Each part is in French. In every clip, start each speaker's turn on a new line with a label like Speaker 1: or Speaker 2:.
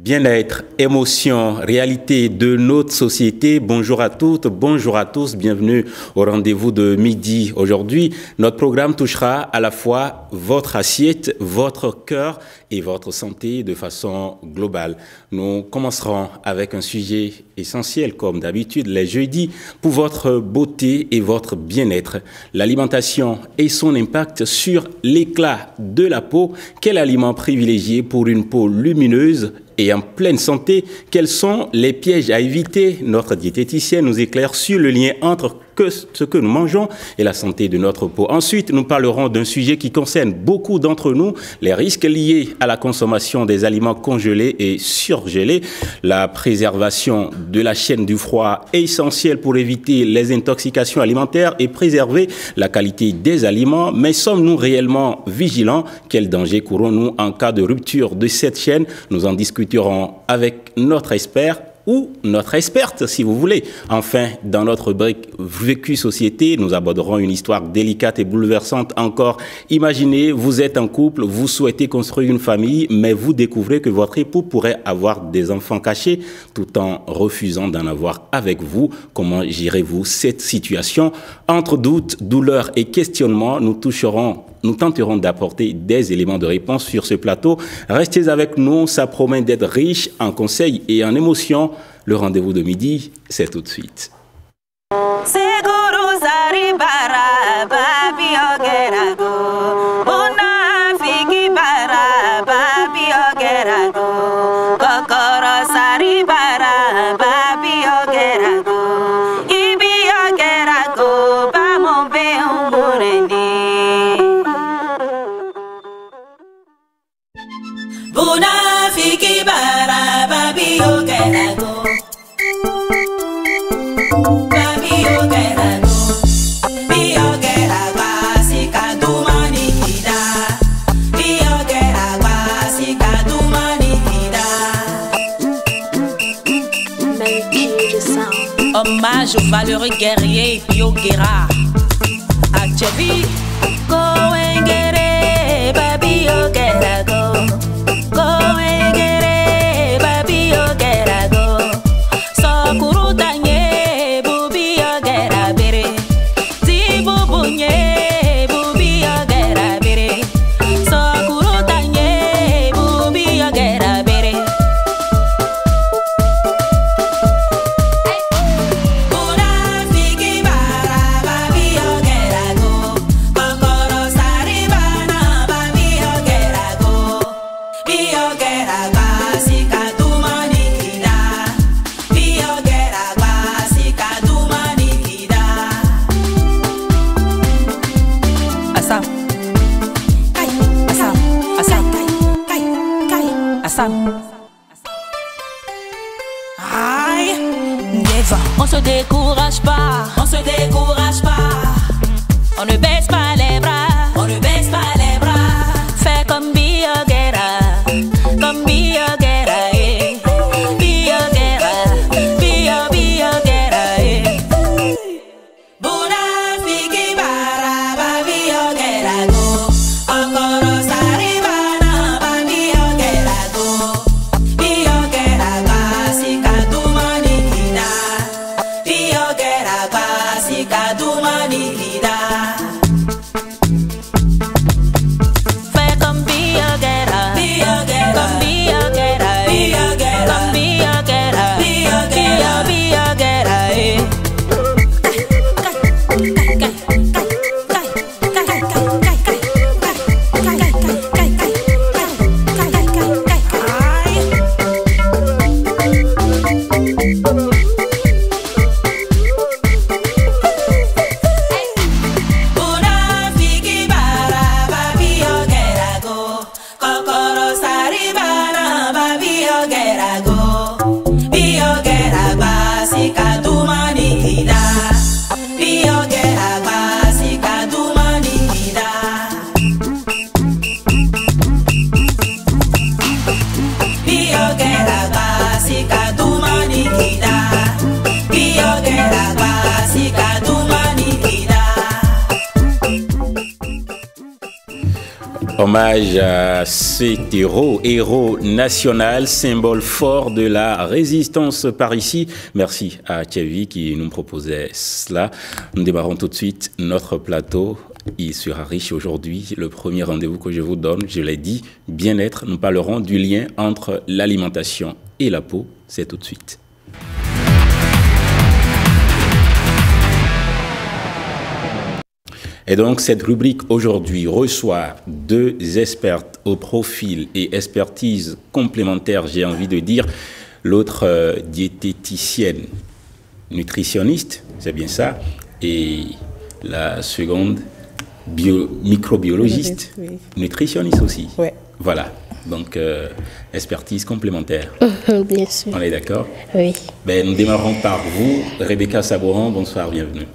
Speaker 1: Bien-être, émotion, réalité de notre société. Bonjour à toutes, bonjour à tous. Bienvenue au rendez-vous de midi. Aujourd'hui, notre programme touchera à la fois votre assiette, votre cœur et votre santé de façon globale. Nous commencerons avec un sujet essentiel, comme d'habitude, les jeudis, pour votre beauté et votre bien-être. L'alimentation et son impact sur l'éclat de la peau. Quel aliment privilégié pour une peau lumineuse et en pleine santé? Quels sont les pièges à éviter? Notre diététicienne nous éclaire sur le lien entre ce que nous mangeons et la santé de notre peau. Ensuite, nous parlerons d'un sujet qui concerne beaucoup d'entre nous, les risques liés à la consommation des aliments congelés et surgelés. La préservation de la chaîne du froid est essentielle pour éviter les intoxications alimentaires et préserver la qualité des aliments. Mais sommes-nous réellement vigilants? Quels dangers courons-nous en cas de rupture de cette chaîne? Nous en discuterons avec notre expert ou notre experte, si vous voulez. Enfin, dans notre rubrique Vécu Société, nous aborderons une histoire délicate et bouleversante encore. Imaginez, vous êtes en couple, vous souhaitez construire une famille, mais vous découvrez que votre époux pourrait avoir des enfants cachés tout en refusant d'en avoir avec vous. Comment gérez-vous cette situation? Entre doutes, douleurs et questionnements, nous tenterons d'apporter des éléments de réponse sur ce plateau. Restez avec nous, ça promet d'être riche en conseils et en émotions. Le rendez-vous de midi, c'est tout de suite.
Speaker 2: Hommage aux valeureux guerriers Yogera. Achebi, go engere, baby Yogera go engere, baby Yogera go. Sokuru tanye, bubi Yogera bere. Tibubunye, bubi Yogera bere. Sokuru tanye, bubi Yogera bere. Aïe, never. On se décourage pas, on se décourage pas. On ne baisse pas les bras, on ne baisse pas les bras. Fais comme Biogera, comme Biogera, eh. Biogera, Biogera, eh. Buna fiki bara, ba Biogera go. Okoro saribana, ba Biogera go. Biogera basika dumanikida. Biogera basika dumanikida. Fais comme Biogera, comme Biogera, comme Biogera, Biogera, eh.
Speaker 1: Hommage à cet héros national, symbole fort de la résistance par ici. Merci à Thierry qui nous proposait cela. Nous démarrons tout de suite notre plateau. Il sera riche aujourd'hui. Le premier rendez-vous que je vous donne, je l'ai dit, bien-être. Nous parlerons du lien entre l'alimentation et la peau. C'est tout de suite. Et donc, cette rubrique aujourd'hui reçoit deux expertes au profil et expertise complémentaire, j'ai envie de dire. L'autre diététicienne, nutritionniste, c'est bien ça, et la seconde microbiologiste, oui. Nutritionniste aussi.
Speaker 3: Oui.
Speaker 1: Voilà, donc expertise complémentaire.
Speaker 3: Bien sûr.
Speaker 1: On est d'accord?
Speaker 3: Oui.
Speaker 1: Ben, nous démarrons par vous, Rebecca Sabouran, bonsoir, bienvenue.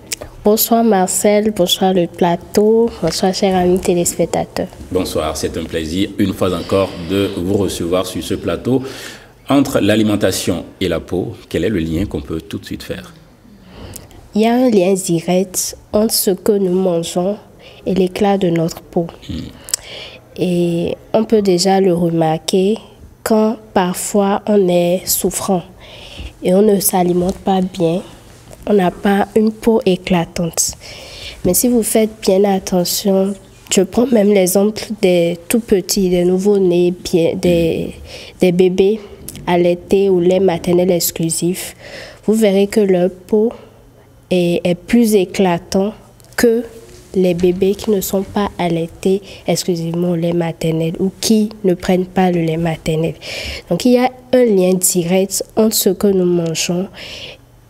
Speaker 3: Bonsoir Marcel, bonsoir le plateau, bonsoir chers amis téléspectateurs.
Speaker 1: Bonsoir, c'est un plaisir une fois encore de vous recevoir sur ce plateau. Entre l'alimentation et la peau, quel est le lien qu'on peut tout de suite faire?
Speaker 3: Il y a un lien direct entre ce que nous mangeons et l'éclat de notre peau. Et on peut déjà le remarquer quand parfois on est souffrant et on ne s'alimente pas bien. On n'a pas une peau éclatante. Mais si vous faites bien attention, je prends même l'exemple des tout petits, des nouveau-nés, des bébés allaités ou lait maternel exclusif, vous verrez que leur peau est plus éclatant que les bébés qui ne sont pas allaités exclusivement au lait maternel ou qui ne prennent pas le lait maternel. Donc il y a un lien direct entre ce que nous mangeons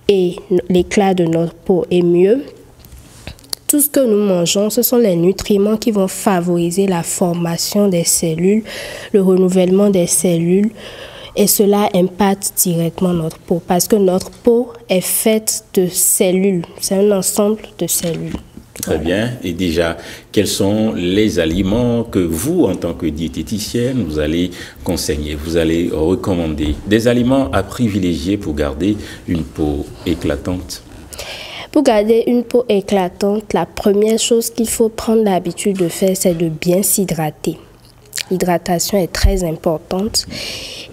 Speaker 3: et l'éclat de notre peau. Et mieux, tout ce que nous mangeons, ce sont les nutriments qui vont favoriser la formation des cellules, le renouvellement des cellules, et cela impacte directement notre peau parce que notre peau est faite de cellules, c'est un ensemble de cellules.
Speaker 1: Très bien. Et déjà, quels sont les aliments que vous, en tant que diététicienne, vous allez conseiller, vous allez recommander? Des aliments à privilégier pour garder une peau éclatante?
Speaker 3: Pour garder une peau éclatante, la première chose qu'il faut prendre l'habitude de faire, c'est de bien s'hydrater. L'hydratation est très importante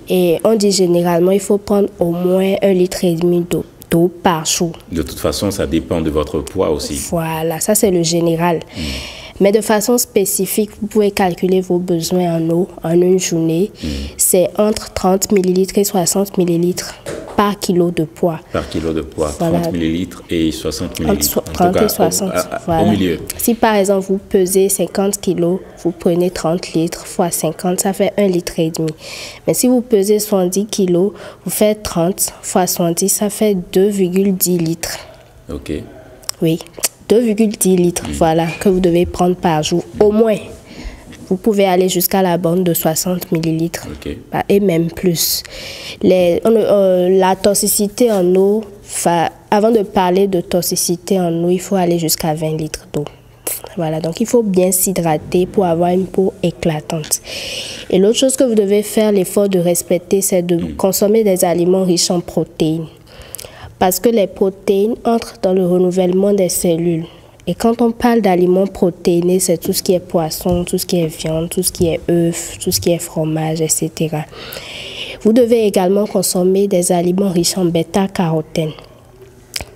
Speaker 3: et on dit généralement il faut prendre au moins 1,5 litre d'eau par jour.
Speaker 1: De toute façon, ça dépend de votre poids aussi.
Speaker 3: Voilà, ça c'est le général. Mais de façon spécifique, vous pouvez calculer vos besoins en eau en une journée. C'est entre 30 ml et 60 ml par kilo de poids.
Speaker 1: Par kilo de poids,
Speaker 3: voilà.
Speaker 1: 30 ml et 60 ml.
Speaker 3: 30 et 60, voilà.
Speaker 1: Au milieu.
Speaker 3: Si par exemple vous pesez 50 kg, vous prenez 30 litres fois 50, ça fait 1,5 litre. Mais si vous pesez 70 kg, vous faites 30 fois 70, ça fait 2,10 litres.
Speaker 1: Ok.
Speaker 3: Oui, 2,10 litres, voilà, que vous devez prendre par jour, au moins. Vous pouvez aller jusqu'à la borne de 60 millilitres, et même plus. La toxicité en eau, avant de parler de toxicité en eau, il faut aller jusqu'à 20 litres d'eau. Voilà, donc il faut bien s'hydrater pour avoir une peau éclatante. Et l'autre chose que vous devez faire l'effort de respecter, c'est de consommer des aliments riches en protéines. Parce que les protéines entrent dans le renouvellement des cellules. Et quand on parle d'aliments protéinés, c'est tout ce qui est poisson, tout ce qui est viande, tout ce qui est œufs, tout ce qui est fromage, etc. Vous devez également consommer des aliments riches en bêta-carotène.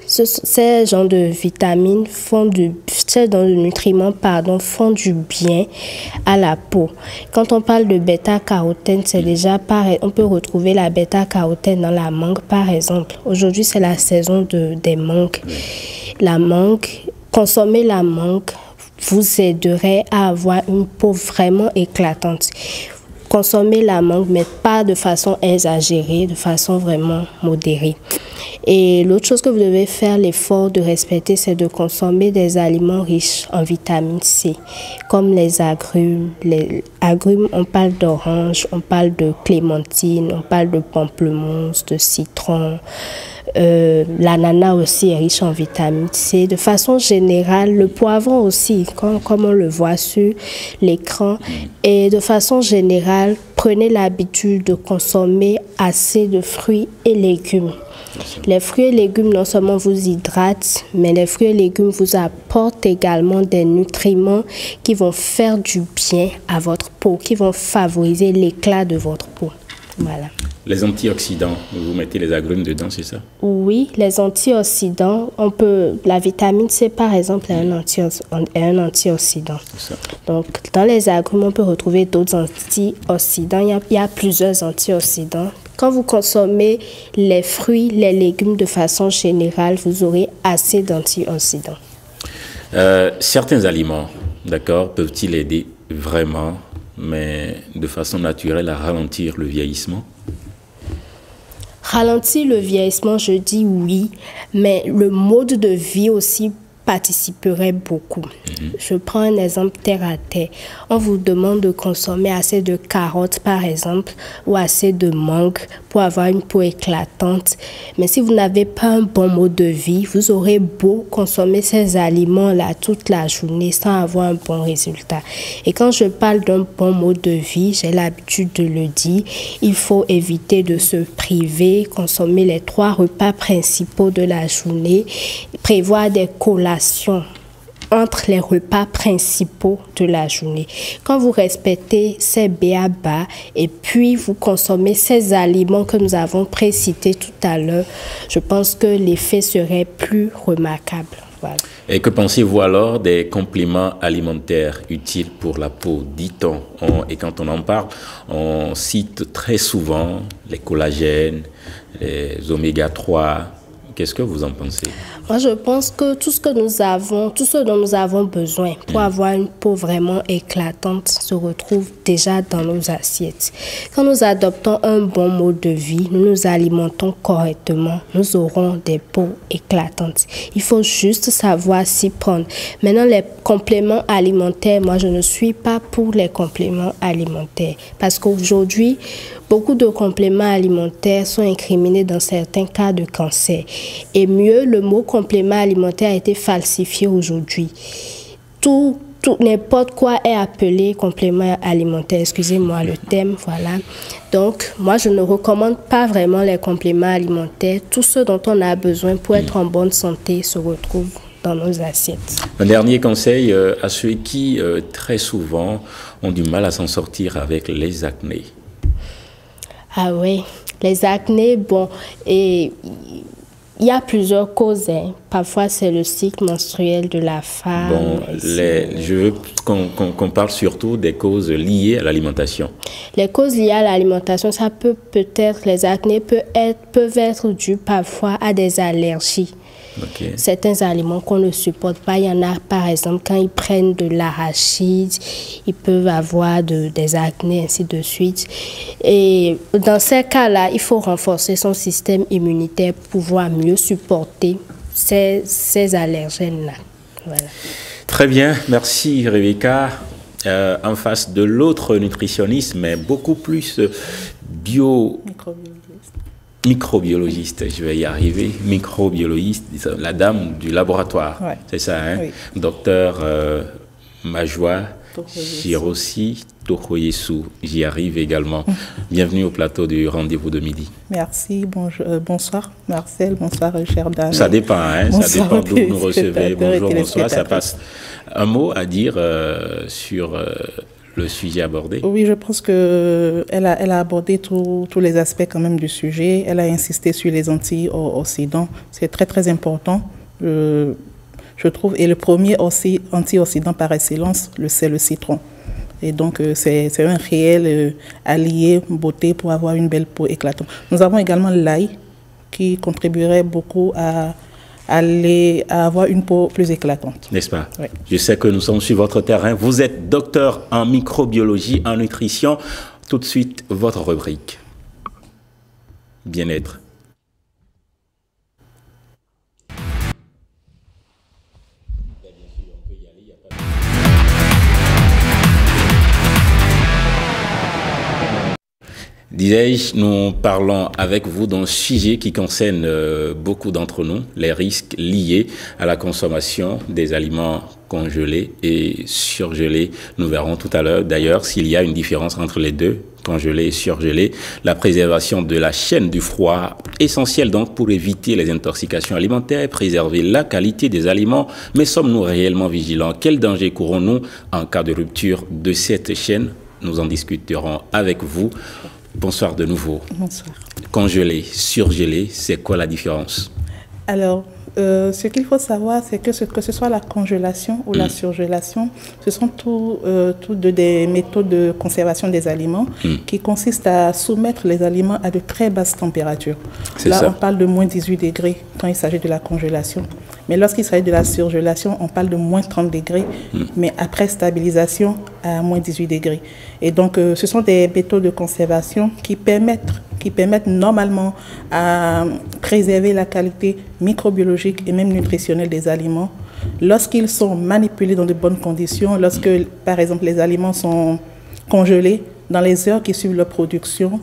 Speaker 3: Ces genres de vitamines ces genres de nutriments, font du bien à la peau. Quand on parle de bêta-carotène, c'est déjà pareil. On peut retrouver la bêta-carotène dans la mangue, par exemple. Aujourd'hui, c'est la saison des mangues. La mangue, consommer la mangue vous aiderait à avoir une peau vraiment éclatante. Consommer la mangue, mais pas de façon exagérée, de façon vraiment modérée. Et l'autre chose que vous devez faire l'effort de respecter, c'est de consommer des aliments riches en vitamine C, comme les agrumes. Les agrumes, on parle d'orange, on parle de clémentine, on parle de pamplemousse, de citron. L'ananas aussi est riche en vitamine C. De façon générale, le poivron aussi, comme on le voit sur l'écran. Et de façon générale, prenez l'habitude de consommer assez de fruits et légumes. Les fruits et légumes non seulement vous hydratent, mais les fruits et légumes vous apportent également des nutriments qui vont faire du bien à votre peau, qui vont favoriser l'éclat de votre peau. Voilà.
Speaker 1: Les antioxydants, vous mettez les agrumes dedans, c'est ça?
Speaker 3: Oui, les antioxydants, la vitamine C par exemple est un antioxydant. Donc dans les agrumes, on peut retrouver d'autres antioxydants. Il y a plusieurs antioxydants. Quand vous consommez les fruits, les légumes de façon générale, vous aurez assez d'antioxydants.
Speaker 1: Certains aliments, d'accord, peuvent-ils aider vraiment, mais de façon naturelle, à ralentir le vieillissement?
Speaker 3: Ralentir le vieillissement, je dis oui, mais le mode de vie aussi participerait beaucoup. Je prends un exemple terre à terre. On vous demande de consommer assez de carottes, par exemple, ou assez de mangue pour avoir une peau éclatante. Mais si vous n'avez pas un bon mode de vie, vous aurez beau consommer ces aliments-là toute la journée sans avoir un bon résultat. Et quand je parle d'un bon mode de vie, j'ai l'habitude de le dire, il faut éviter de se priver, consommer les 3 repas principaux de la journée, prévoir des collations entre les repas principaux de la journée. Quand vous respectez ces b.a.-ba et puis vous consommez ces aliments que nous avons précités tout à l'heure, je pense que l'effet serait plus remarquable. Voilà.
Speaker 1: Et que pensez-vous alors des compléments alimentaires utiles pour la peau, dit-on? Et quand on en parle, on cite très souvent les collagènes, les oméga 3. Qu'est-ce que vous en pensez?
Speaker 3: Moi, je pense que tout ce dont nous avons besoin pour avoir une peau vraiment éclatante se retrouve déjà dans nos assiettes. Quand nous adoptons un bon mode de vie, nous nous alimentons correctement, nous aurons des peaux éclatantes. Il faut juste savoir s'y prendre. Maintenant, les compléments alimentaires, moi, je ne suis pas pour les compléments alimentaires parce qu'aujourd'hui, beaucoup de compléments alimentaires sont incriminés dans certains cas de cancer. Et mieux, le mot complément alimentaire a été falsifié aujourd'hui. Tout n'importe quoi est appelé complément alimentaire. Excusez-moi le thème, voilà. Donc, moi, je ne recommande pas vraiment les compléments alimentaires. Tout ce dont on a besoin pour être en bonne santé se retrouve dans nos assiettes.
Speaker 1: Un dernier conseil à ceux qui, très souvent, ont du mal à s'en sortir avec les acnés.
Speaker 3: Ah oui, les acnés, bon, et il y a plusieurs causes. Parfois, c'est le cycle menstruel de la femme.
Speaker 1: Bon, je veux qu'on parle surtout des causes liées à l'alimentation.
Speaker 3: Les causes liées à l'alimentation, ça peut-être, les acnés peuvent être dus parfois à des allergies. Okay. Certains aliments qu'on ne supporte pas, il y en a par exemple quand ils prennent de l'arachide, ils peuvent avoir des acnés, ainsi de suite. Et dans ces cas-là, il faut renforcer son système immunitaire pour pouvoir mieux supporter ces allergènes-là. Voilà.
Speaker 1: Très bien, merci Rebecca. En face de l'autre nutritionniste, mais beaucoup plus microbiologiste, je vais y arriver, microbiologiste, la dame du laboratoire, ouais. C'est ça, hein? Oui. Docteur Majwa Jirossi Tokoyesu, j'y arrive également. Bienvenue au plateau du rendez-vous de midi.
Speaker 4: Merci, bonsoir Marcel, bonsoir chère dame.
Speaker 1: Ça dépend, hein? Ça dépend d'où vous nous recevez. Bonjour, bonsoir, ça passe. Un mot à dire sur le sujet abordé?
Speaker 4: Oui, je pense qu'elle a abordé tous les aspects quand même du sujet. Elle a insisté sur les antioxydants. C'est très, très important, je trouve. Et le premier antioxydant par excellence, c'est le citron. Et donc, c'est un réel allié beauté pour avoir une belle peau éclatante. Nous avons également l'ail qui contribuerait beaucoup à avoir une peau plus éclatante.
Speaker 1: N'est-ce pas?
Speaker 4: Oui.
Speaker 1: Je sais que nous sommes sur votre terrain. Vous êtes docteur en microbiologie, en nutrition. Tout de suite, votre rubrique. Bien-être. Disais-je, nous parlons avec vous d'un sujet qui concerne beaucoup d'entre nous, les risques liés à la consommation des aliments congelés et surgelés. Nous verrons tout à l'heure d'ailleurs s'il y a une différence entre les deux, congelé et surgelé. La préservation de la chaîne du froid, essentielle donc pour éviter les intoxications alimentaires, préserver la qualité des aliments. Mais sommes-nous réellement vigilants? Quels dangers courons-nous en cas de rupture de cette chaîne? Nous en discuterons avec vous. Bonsoir de nouveau.
Speaker 4: Bonsoir.
Speaker 1: Congelé, surgelé, c'est quoi la différence?
Speaker 4: Alors, ce qu'il faut savoir, c'est que ce soit la congélation ou la surgélation, ce sont toutes des méthodes de conservation des aliments qui consistent à soumettre les aliments à de très basses températures. Là, on parle de moins 18 degrés quand il s'agit de la congélation. Mais lorsqu'il s'agit de la surgélation, on parle de moins 30 degrés, mais après stabilisation à moins 18 degrés. Et donc, ce sont des méthodes de conservation qui permettent normalement à préserver la qualité microbiologique et même nutritionnelle des aliments lorsqu'ils sont manipulés dans de bonnes conditions, lorsque, par exemple, les aliments sont congelés dans les heures qui suivent leur production,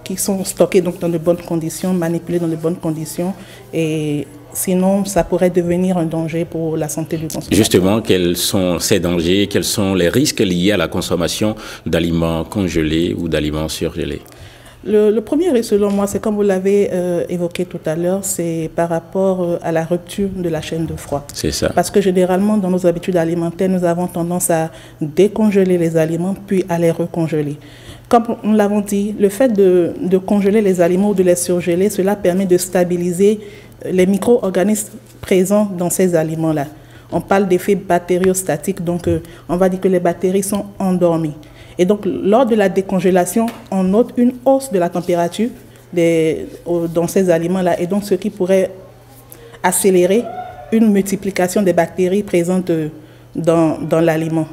Speaker 4: qui sont stockés donc dans de bonnes conditions, manipulés dans de bonnes conditions, et sinon, ça pourrait devenir un danger pour la santé du consommateur.
Speaker 1: Justement, quels sont ces dangers, quels sont les risques liés à la consommation d'aliments congelés ou d'aliments surgelés?
Speaker 4: Le premier risque, selon moi, c'est comme vous l'avez évoqué tout à l'heure, c'est par rapport à la rupture de la chaîne de froid.
Speaker 1: C'est ça.
Speaker 4: Parce que généralement, dans nos habitudes alimentaires, nous avons tendance à décongeler les aliments, puis à les recongeler. Comme nous l'avons dit, le fait de congeler les aliments ou de les surgeler, cela permet de stabiliser les micro-organismes présents dans ces aliments-là. On parle d'effet bactériostatique, donc on va dire que les bactéries sont endormies. Et donc, lors de la décongélation, on note une hausse de la température dans ces aliments-là, et donc ce qui pourrait accélérer une multiplication des bactéries présentes dans l'aliment.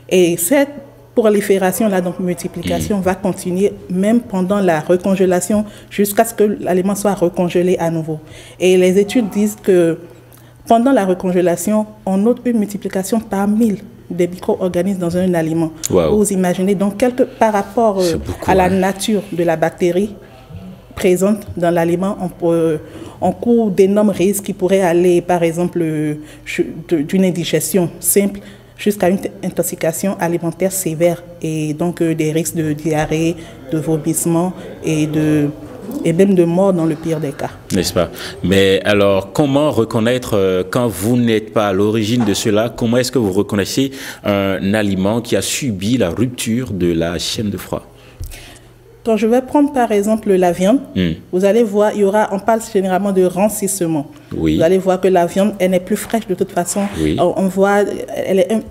Speaker 4: Et cette prolifération, donc multiplication, va continuer même pendant la recongélation jusqu'à ce que l'aliment soit recongelé à nouveau. Et les études disent que pendant la recongélation, on note une multiplication par 1000 des micro-organismes dans un aliment.
Speaker 1: Wow.
Speaker 4: Vous imaginez donc par rapport à la nature de la bactérie présente dans l'aliment, on court d'énormes risques qui pourraient aller, par exemple, d'une indigestion simple jusqu'à une intoxication alimentaire sévère, et donc des risques de diarrhée, de vomissement et même de mort dans le pire des cas.
Speaker 1: N'est-ce pas? Mais alors, comment reconnaître, quand vous n'êtes pas à l'origine de cela, comment est-ce que vous reconnaissez un aliment qui a subi la rupture de la chaîne de froid?
Speaker 4: Quand je vais prendre par exemple la viande, vous allez voir, on parle généralement de rancissement.
Speaker 1: Oui.
Speaker 4: Vous allez voir que la viande, elle n'est plus fraîche de toute façon.
Speaker 1: Oui.
Speaker 4: On voit, elle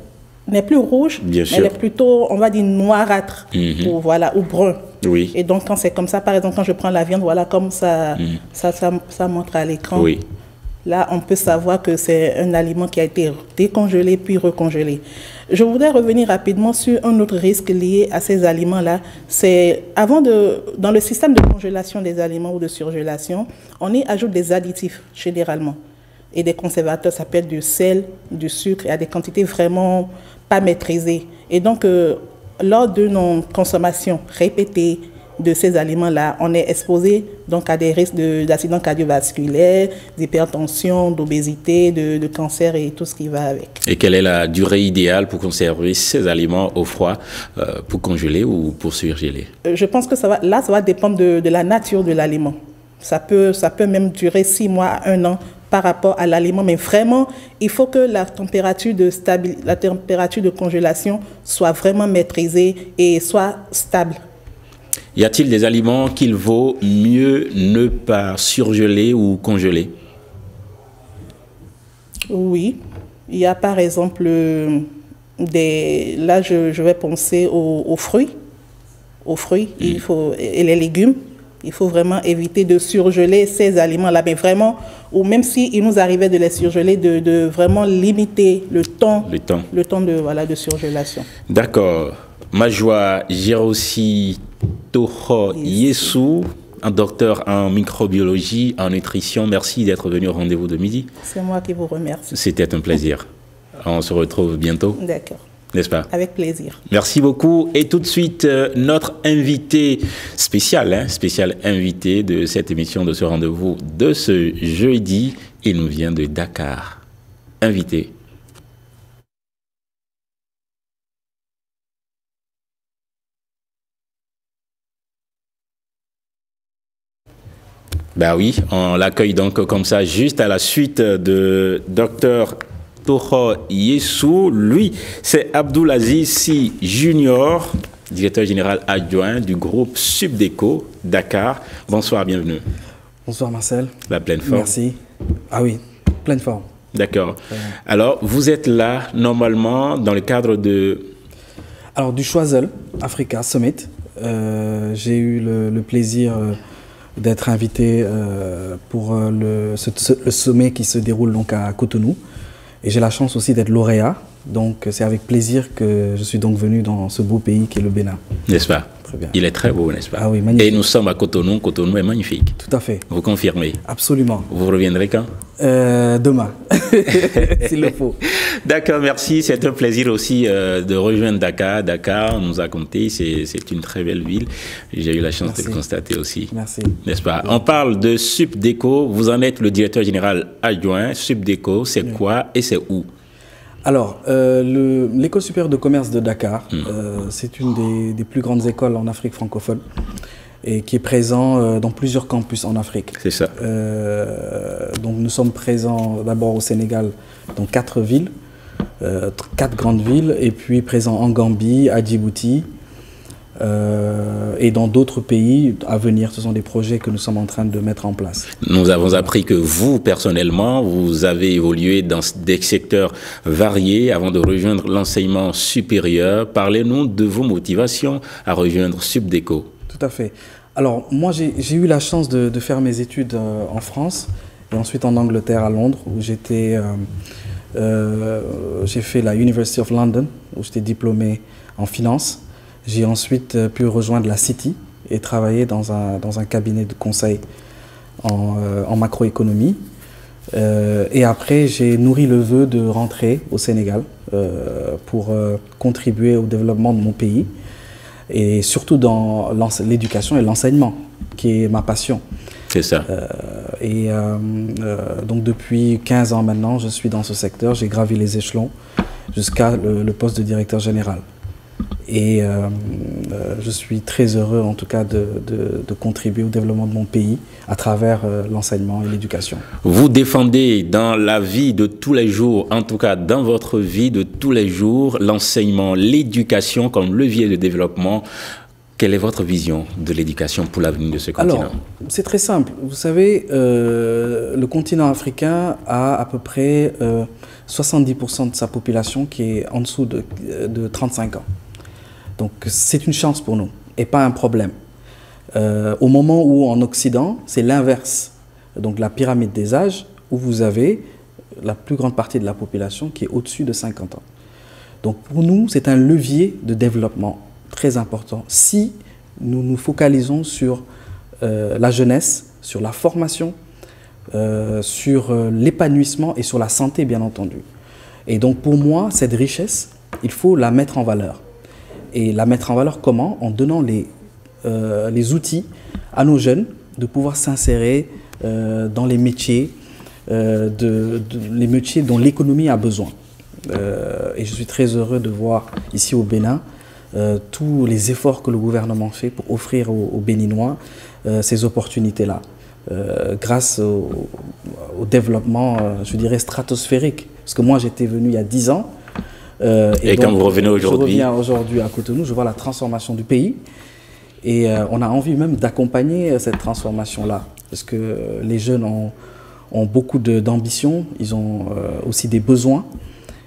Speaker 4: n'est plus rouge, mais elle est plutôt, on va dire, noirâtre ou brun.
Speaker 1: Oui.
Speaker 4: Et donc, quand c'est comme ça, par exemple, quand je prends la viande, voilà, comme ça montre à l'écran.
Speaker 1: Oui.
Speaker 4: Là, on peut savoir que c'est un aliment qui a été décongelé puis recongelé. Je voudrais revenir rapidement sur un autre risque lié à ces aliments-là. C'est dans le système de congélation des aliments ou de surgélation, on y ajoute des additifs généralement et des conservateurs. Ça peut être du sel, du sucre, et à des quantités vraiment pas maîtrisées. Et donc, lors de nos consommations répétées de ces aliments-là, on est exposé donc à des risques d'accidents cardiovasculaires, d'hypertension, d'obésité, de cancer et tout ce qui va avec. Et
Speaker 1: quelle est la durée idéale pour conserver ces aliments au froid, pour congeler ou pour surgeler?
Speaker 4: Je pense que ça va dépendre de la nature de l'aliment. Ça peut même durer 6 mois à 1 an par rapport à l'aliment, mais vraiment, il faut que la température de congélation soit vraiment maîtrisée et soit stable.
Speaker 1: Y a-t-il des aliments qu'il vaut mieux ne pas surgeler ou congeler?
Speaker 4: Oui, il y a par exemple là je vais penser aux fruits. Et les légumes. Il faut vraiment éviter de surgeler ces aliments-là, mais vraiment, ou même s'il nous arrivait de les surgeler, de vraiment limiter le temps de surgélation.
Speaker 1: D'accord. Majwa Jerossi Toho Yesou, un docteur en microbiologie, en nutrition. Merci d'être venu au rendez-vous de midi.
Speaker 4: C'est moi qui vous remercie.
Speaker 1: C'était un plaisir. On se retrouve bientôt.
Speaker 4: D'accord.
Speaker 1: N'est-ce pas?
Speaker 4: Avec plaisir.
Speaker 1: Merci beaucoup. Et tout de suite, notre invité spécial, spécial invité de cette émission, de ce rendez-vous de ce jeudi, il nous vient de Dakar. Invité. Ben oui, on l'accueille donc comme ça, juste à la suite de Dr Toho Yessou. Lui, c'est Abdoulaziz Sy Junior, directeur général adjoint du groupe Subdeco Dakar. Bonsoir, bienvenue.
Speaker 5: Bonsoir Marcel.
Speaker 1: La pleine forme.
Speaker 5: Merci. Ah oui, pleine forme.
Speaker 1: D'accord. Alors, vous êtes là, normalement, dans le cadre de...
Speaker 5: Alors, du Choiseul Africa Summit. J'ai eu le plaisir d'être invité pour le sommet qui se déroule donc à Cotonou. Et j'ai la chance aussi d'être lauréat. Donc, c'est avec plaisir que je suis donc venu dans ce beau pays qui est le Bénin.
Speaker 1: N'est-ce pas?
Speaker 5: Très bien.
Speaker 1: Il est très beau, n'est-ce pas?
Speaker 5: Ah oui, magnifique.
Speaker 1: Et nous sommes à Cotonou. Cotonou est magnifique.
Speaker 5: Tout à fait.
Speaker 1: Vous confirmez?
Speaker 5: Absolument.
Speaker 1: Vous reviendrez quand?
Speaker 5: Demain, s'il le faut.
Speaker 1: D'accord, merci. C'est un plaisir aussi de rejoindre Dakar. Dakar, on nous a compté, c'est une très belle ville. J'ai eu la chance de le constater aussi.
Speaker 5: Merci.
Speaker 1: N'est-ce pas? On parle de Subdeco. Vous en êtes le directeur général adjoint. Subdeco, c'est quoi et c'est où?
Speaker 5: Alors, l'École supérieure de commerce de Dakar, c'est une des plus grandes écoles en Afrique francophone et qui est présent dans plusieurs campus en Afrique.
Speaker 1: C'est ça.
Speaker 5: Donc nous sommes présents d'abord au Sénégal dans 4 villes, 4 grandes villes, et puis présents en Gambie, à Djibouti, et dans d'autres pays à venir. Ce sont des projets que nous sommes en train de mettre en place.
Speaker 1: Nous avons appris que vous, personnellement, vous avez évolué dans des secteurs variés avant de rejoindre l'enseignement supérieur. Parlez-nous de vos motivations à rejoindre Subdeco.
Speaker 5: Tout à fait. Alors, moi, j'ai eu la chance de faire mes études en France et ensuite en Angleterre, à Londres, où j'ai fait la University of London, où j'étais diplômé en finance. J'ai ensuite pu rejoindre la City et travailler dans un cabinet de conseil en macroéconomie. Et après, j'ai nourri le vœu de rentrer au Sénégal pour contribuer au développement de mon pays et surtout dans l'éducation et l'enseignement, qui est ma passion.
Speaker 1: C'est ça.
Speaker 5: Donc depuis 15 ans maintenant, je suis dans ce secteur. J'ai gravi les échelons jusqu'à le poste de directeur général. Et je suis très heureux en tout cas de contribuer au développement de mon pays à travers l'enseignement et l'éducation. Vous
Speaker 1: défendez dans la vie de tous les jours, en tout cas dans votre vie de tous les jours, l'enseignement, l'éducation comme levier de développement. Quelle est votre vision de l'éducation pour l'avenir de ce continent?
Speaker 5: Alors, c'est très simple. Vous savez, le continent africain a à peu près 70% de sa population qui est en dessous de 35 ans. Donc c'est une chance pour nous et pas un problème. Au moment où en Occident, c'est l'inverse. Donc la pyramide des âges, où vous avez la plus grande partie de la population qui est au-dessus de 50 ans. Donc pour nous, c'est un levier de développement très important si nous nous focalisons sur la jeunesse, sur la formation, sur l'épanouissement et sur la santé, bien entendu. Et donc pour moi, cette richesse, il faut la mettre en valeur. Et la mettre en valeur comment? En donnant les outils à nos jeunes de pouvoir s'insérer dans les métiers, les métiers dont l'économie a besoin. Et je suis très heureux de voir ici au Bénin tous les efforts que le gouvernement fait pour offrir aux Béninois ces opportunités-là, grâce au développement, je dirais, stratosphérique. Parce que moi, j'étais venu il y a 10 ans.
Speaker 1: Et donc, quand vous revenez aujourd'hui?
Speaker 5: Je reviens aujourd'hui à Cotonou, je vois la transformation du pays. Et on a envie même d'accompagner cette transformation-là. Parce que les jeunes ont beaucoup d'ambition, ils ont aussi des besoins.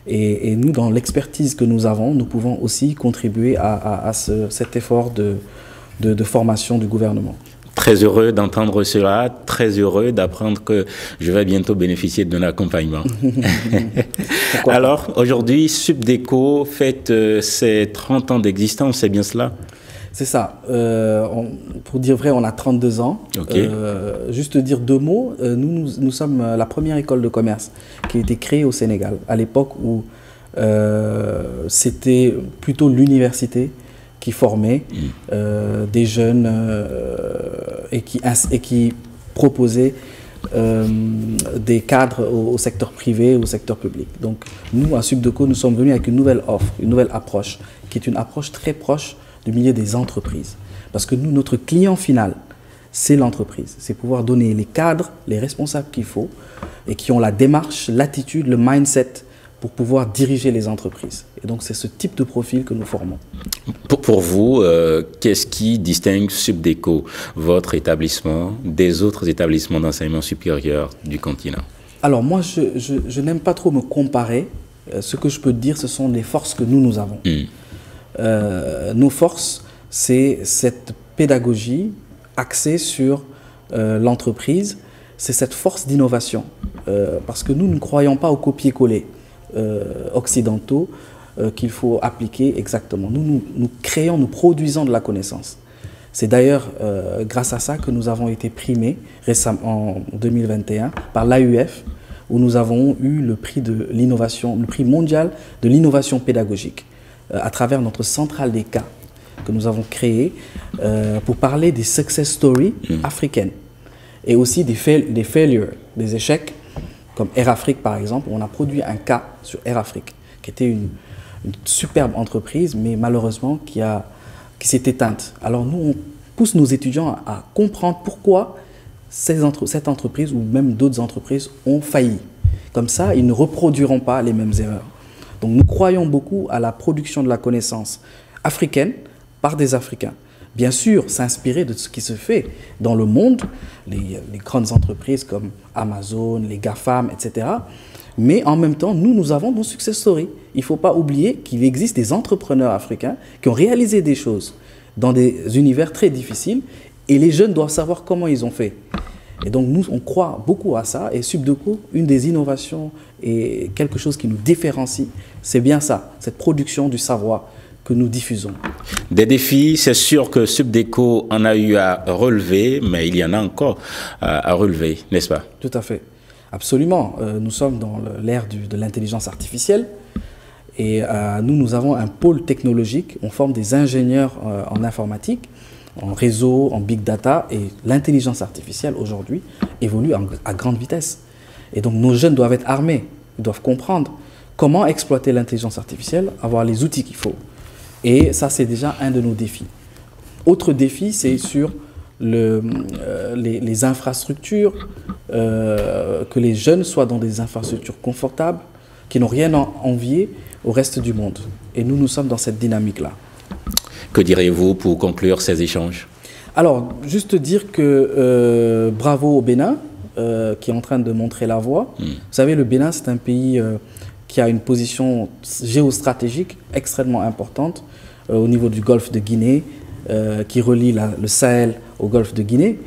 Speaker 5: Et nous, dans l'expertise que nous avons, nous pouvons aussi contribuer à cet effort de formation du gouvernement.
Speaker 1: Très heureux d'entendre cela, très heureux d'apprendre que je vais bientôt bénéficier de ton accompagnement. Alors, aujourd'hui, Subdeco fête ses 30 ans d'existence, c'est bien cela?
Speaker 5: C'est ça. Pour dire vrai, on a 32 ans.
Speaker 1: Okay.
Speaker 5: Juste dire 2 mots, nous sommes la première école de commerce qui a été créée au Sénégal, à l'époque où c'était plutôt l'université qui formait des jeunes et qui proposait des cadres au secteur privé, au secteur public. Donc nous, à Subdeco, nous sommes venus avec une nouvelle offre, une nouvelle approche, qui est une approche très proche du milieu des entreprises. Parce que nous, notre client final, c'est l'entreprise. C'est pouvoir donner les cadres, les responsables qu'il faut et qui ont la démarche, l'attitude, le mindset pour pouvoir diriger les entreprises. Et donc, c'est ce type de profil que nous formons.
Speaker 1: Pour vous, qu'est-ce qui distingue Subdeco, votre établissement, des autres établissements d'enseignement supérieur du continent?
Speaker 5: Alors, moi, je n'aime pas trop me comparer. Ce que je peux dire, ce sont les forces que nous avons. Nos forces, c'est cette pédagogie axée sur l'entreprise. C'est cette force d'innovation. Parce que nous ne croyons pas au copier-coller occidentaux qu'il faut appliquer exactement. Nous créons, nous produisons de la connaissance. C'est d'ailleurs grâce à ça que nous avons été primés récemment en 2021 par l'AUF, où nous avons eu le prix de l'innovation, le prix mondial de l'innovation pédagogique, à travers notre centrale des cas que nous avons créée pour parler des success stories africaines et aussi des failures, des échecs, comme Air Afrique par exemple. On a produit un cas sur Air Afrique, qui était une superbe entreprise, mais malheureusement qui s'est éteinte. Alors nous, on pousse nos étudiants à comprendre pourquoi cette entreprise ou même d'autres entreprises ont failli. Comme ça, ils ne reproduiront pas les mêmes erreurs. Donc nous croyons beaucoup à la production de la connaissance africaine par des Africains. Bien sûr, s'inspirer de ce qui se fait dans le monde, les grandes entreprises comme Amazon, les GAFAM, etc. Mais en même temps, nous avons nos success stories. Il ne faut pas oublier qu'il existe des entrepreneurs africains qui ont réalisé des choses dans des univers très difficiles et les jeunes doivent savoir comment ils ont fait. Et donc nous, on croit beaucoup à ça. Et Subdeco, une des innovations et quelque chose qui nous différencie, c'est bien ça, cette production du savoir que nous diffusons.
Speaker 1: Des défis, c'est sûr que Subdeco en a eu à relever, mais il y en a encore à relever, n'est-ce pas?
Speaker 5: Tout à fait, absolument. Nous sommes dans l'ère de l'intelligence artificielle et nous avons un pôle technologique. On forme des ingénieurs en informatique, en réseau, en big data, et l'intelligence artificielle aujourd'hui évolue à grande vitesse. Et donc nos jeunes doivent être armés, ils doivent comprendre comment exploiter l'intelligence artificielle, avoir les outils qu'il faut. Et ça, c'est déjà un de nos défis. Autre défi, c'est sur les infrastructures, que les jeunes soient dans des infrastructures confortables, qui n'ont rien à envier au reste du monde. Et nous sommes dans cette dynamique-là.
Speaker 1: Que diriez-vous pour conclure ces échanges?
Speaker 5: Alors, juste dire que bravo au Bénin, qui est en train de montrer la voie. Vous savez, le Bénin, c'est un pays qui a une position géostratégique extrêmement importante au niveau du golfe de Guinée, qui relie le Sahel au golfe de Guinée.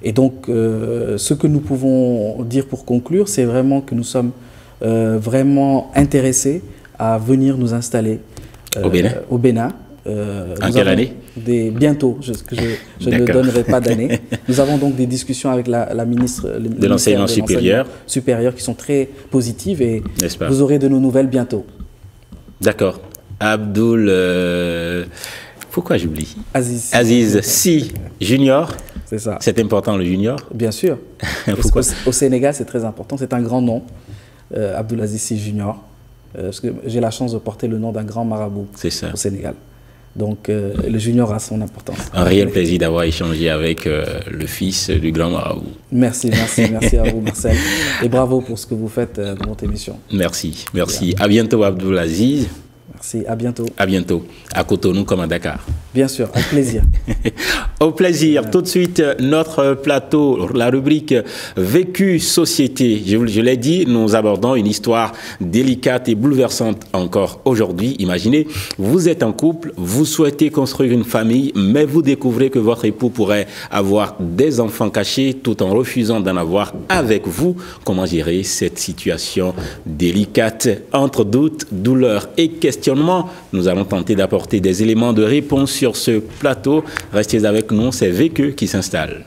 Speaker 5: Et donc, ce que nous pouvons dire pour conclure, c'est vraiment que nous sommes vraiment intéressés à venir nous installer au Bénin.
Speaker 1: En quelle année?
Speaker 5: Bientôt, je ne donnerai pas d'année. Nous avons donc des discussions avec la ministre
Speaker 1: de l'enseignement supérieur
Speaker 5: qui sont très positives et vous aurez de nos nouvelles bientôt.
Speaker 1: D'accord. Abdoul, pourquoi j'oublie? Aziz Sy Junior.
Speaker 5: C'est ça.
Speaker 1: C'est important le junior?
Speaker 5: Bien sûr.
Speaker 1: Pourquoi?
Speaker 5: Au Sénégal, c'est très important. C'est un grand nom, Abdoul Aziz Sy Junior. Parce que j'ai la chance de porter le nom d'un grand marabout au Sénégal. Donc le junior a son importance.
Speaker 1: Un réel plaisir d'avoir échangé avec le fils du grand marabout.
Speaker 5: Merci à vous Marcel. Et bravo pour ce que vous faites dans votre émission.
Speaker 1: Merci. À bientôt Abdoul Aziz.
Speaker 5: Merci, à bientôt.
Speaker 1: À bientôt. À Cotonou comme à Dakar.
Speaker 5: Bien sûr, avec plaisir.
Speaker 1: Au plaisir. Tout de suite, notre plateau, la rubrique Vécu Société. Je l'ai dit, nous abordons une histoire délicate et bouleversante encore aujourd'hui. Imaginez, vous êtes en couple, vous souhaitez construire une famille, mais vous découvrez que votre époux pourrait avoir des enfants cachés tout en refusant d'en avoir avec vous. Comment gérer cette situation délicate entre doute, douleur et questionnement? Nous allons tenter d'apporter des éléments de réponse sur ce plateau. Restez avec nous, c'est Vécu qui s'installe.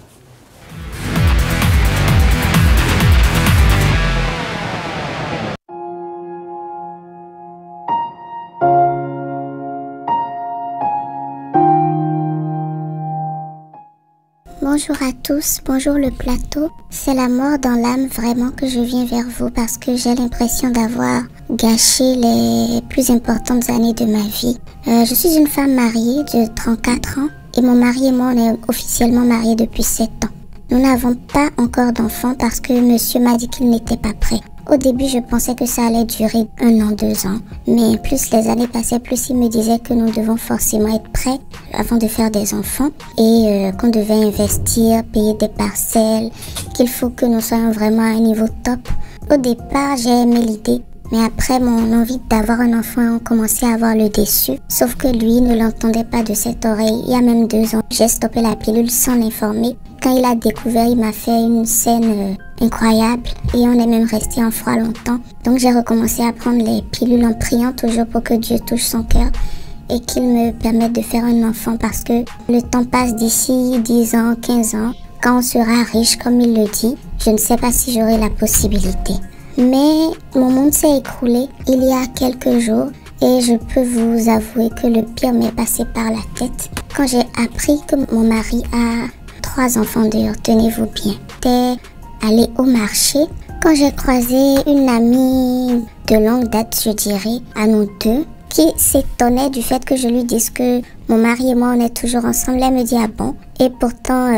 Speaker 6: Bonjour à tous, bonjour le plateau. C'est la mort dans l'âme vraiment que je viens vers vous parce que j'ai l'impression d'avoir gâché les plus importantes années de ma vie. Je suis une femme mariée de 34 ans et mon mari et moi on est officiellement mariés depuis 7 ans. Nous n'avons pas encore d'enfants parce que monsieur m'a dit qu'il n'était pas prêt. Au début, je pensais que ça allait durer 1 an, 2 ans. Mais plus les années passaient, plus il me disait que nous devons forcément être prêts avant de faire des enfants et qu'on devait investir, payer des parcelles, qu'il faut que nous soyons vraiment à un niveau top. Au départ, j'ai aimé l'idée. Mais après, mon envie d'avoir un enfant a commencé à avoir le déçu. Sauf que lui ne l'entendait pas de cette oreille. Il y a même 2 ans, j'ai stoppé la pilule sans l'informer. Quand il a découvert, il m'a fait une scène incroyable et on est même resté en froid longtemps. Donc j'ai recommencé à prendre les pilules en priant toujours pour que Dieu touche son cœur et qu'il me permette de faire un enfant parce que le temps passe d'ici 10 ans, 15 ans. Quand on sera riche, comme il le dit, je ne sais pas si j'aurai la possibilité. Mais mon monde s'est écroulé il y a quelques jours et je peux vous avouer que le pire m'est passé par la tête. Quand j'ai appris que mon mari a 3 enfants dehors, tenez-vous bien, j'étais allée au marché quand j'ai croisé une amie de longue date, je dirais, à nous deux, qui s'étonnait du fait que je lui dise que mon mari et moi on est toujours ensemble. Elle me dit ah bon, et pourtant